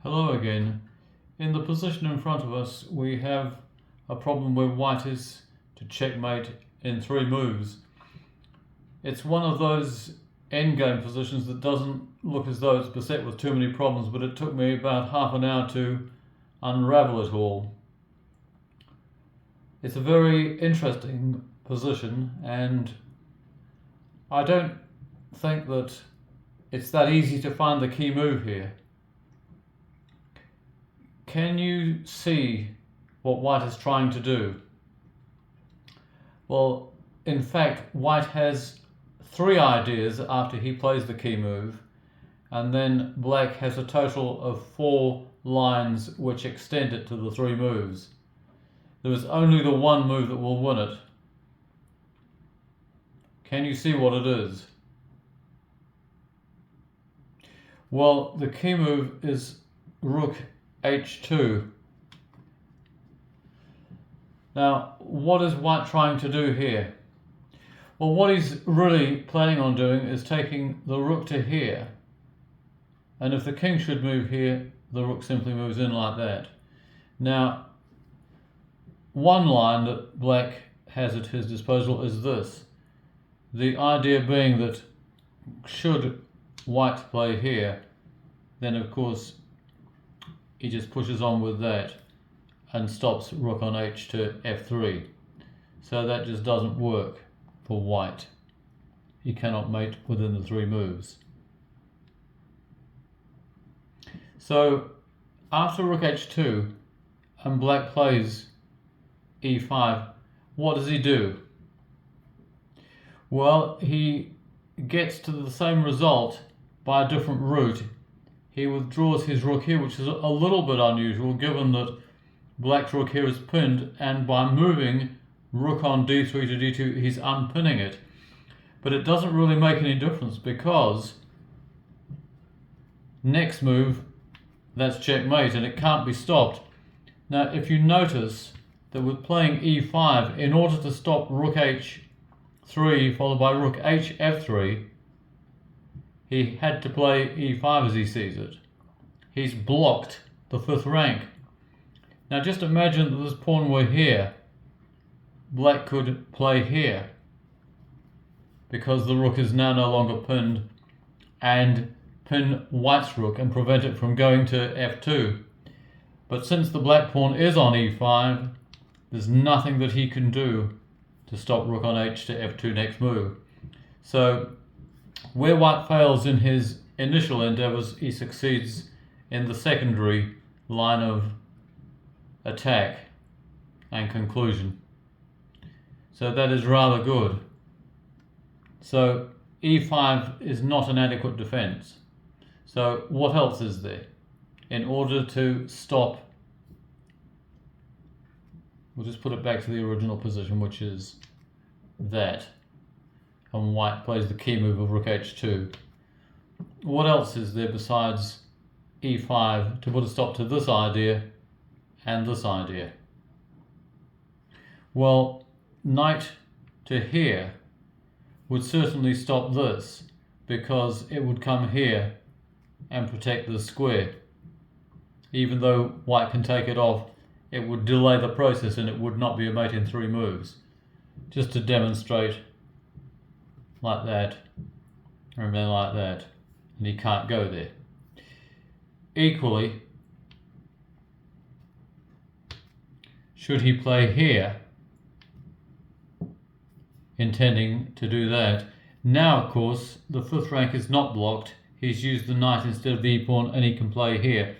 Hello again. In the position in front of us, we have a problem where white is to checkmate in 3 moves. It's one of those endgame positions that doesn't look as though it's beset with too many problems, but it took me about half an hour to unravel it all. It's a very interesting position, and I don't think that it's that easy to find the key move here. Can you see what white is trying to do? Well, in fact, white has 3 ideas after he plays the key move, and then black has a total of 4 lines which extend it to the 3 moves. There is only the one move that will win it. Can you see what it is? Well, the key move is rook h2. Now, what is white trying to do here? Well, what he's really planning on doing is taking the rook to here. And if the king should move here, the rook simply moves in like that. Now, one line that black has at his disposal is this. The idea being that should white play here, then of course he just pushes on with that and stops rook on h to f3. So that just doesn't work for white. He cannot mate within the 3 moves. So after rook h2 and black plays e5, what does he do? Well, he gets to the same result by a different route. He withdraws his rook here, which is a little bit unusual given that black's rook here is pinned, and by moving rook on d3 to d2 he's unpinning it. But it doesn't really make any difference because next move, that's checkmate, and it can't be stopped. Now if you notice that with playing e5, in order to stop rook h3 followed by rook h f3, he had to play e5 as he sees it. He's blocked the 5th rank. Now just imagine that this pawn were here. Black could play here because the rook is now no longer pinned, and pin white's rook and prevent it from going to f2. But since the black pawn is on e5, there's nothing that he can do to stop rook on h to f2 next move. So where white fails in his initial endeavours, he succeeds in the secondary line of attack and conclusion. So that is rather good. So e5 is not an adequate defence. So what else is there? In order to stop, we'll just put it back to the original position, which is that. And white plays the key move of rook h2. What else is there besides e5 to put a stop to this idea and this idea? Well, knight to here would certainly stop this, because it would come here and protect the square. Even though white can take it off, it would delay the process and it would not be a mate in 3 moves. Just to demonstrate, like that, and then like that, and he can't go there. Equally, should he play here, intending to do that, now of course the 5th rank is not blocked. He's used the knight instead of the e-pawn, and he can play here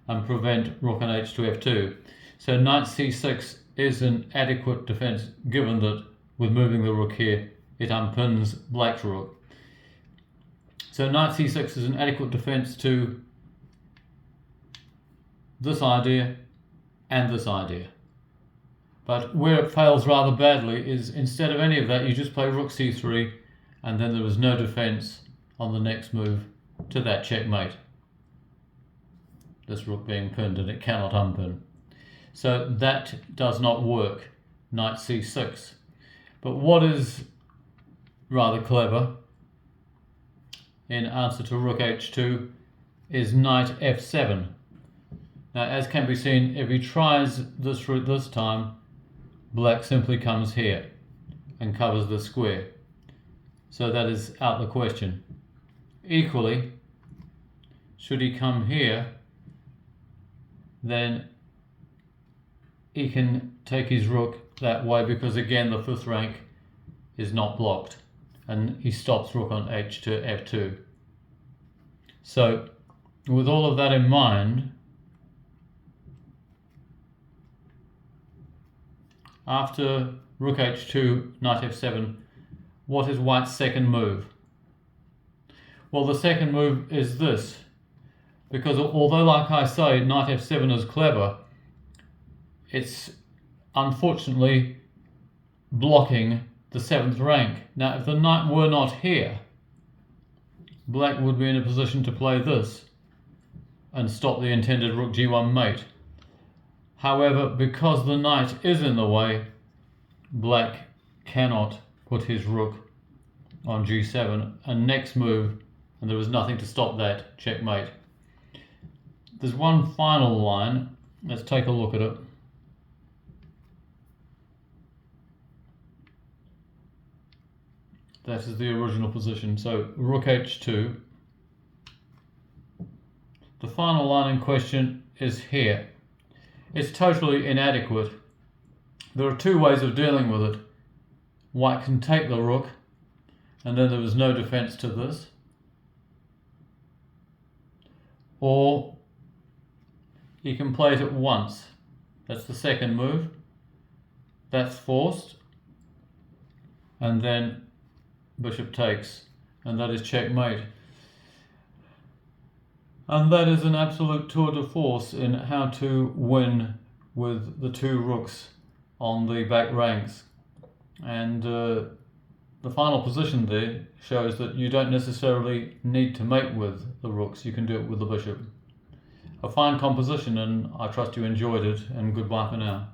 and prevent rook on h to f2. So knight c6 is an adequate defense, given that with moving the rook here it unpins black's rook. So knight c6 is an adequate defense to this idea and this idea. But where it fails rather badly is, instead of any of that, you just play rook c3, and then there is no defense on the next move to that checkmate. This rook being pinned, and it cannot unpin. So that does not work, knight c6. But what is rather clever in answer to rook h2 is knight f7. Now, as can be seen, if he tries this route this time, black simply comes here and covers the square. So that is out the question. Equally, should he come here, then he can take his rook that way, because again the 5th rank is not blocked, and he stops rook on h to f2. So with all of that in mind, after rook h2, knight f7, what is white's second move? Well, the second move is this, because although, like I say, knight f7 is clever, it's unfortunately blocking the 7th rank. Now, if the knight were not here, black would be in a position to play this and stop the intended rook g1 mate. However, because the knight is in the way, black cannot put his rook on g7, and next move, and there was nothing to stop that, checkmate. There's one final line, let's take a look at it. That is the original position, so rook h2. The final line in question is here. It's totally inadequate. There are two ways of dealing with it. White can take the rook, and then there was no defense to this. Or he can play it at once. That's the second move. That's forced. And then bishop takes, and that is checkmate. And that is an absolute tour de force in how to win with the 2 rooks on the back ranks. And the final position there shows that you don't necessarily need to mate with the rooks, you can do it with the bishop. A fine composition, and I trust you enjoyed it, and goodbye for now.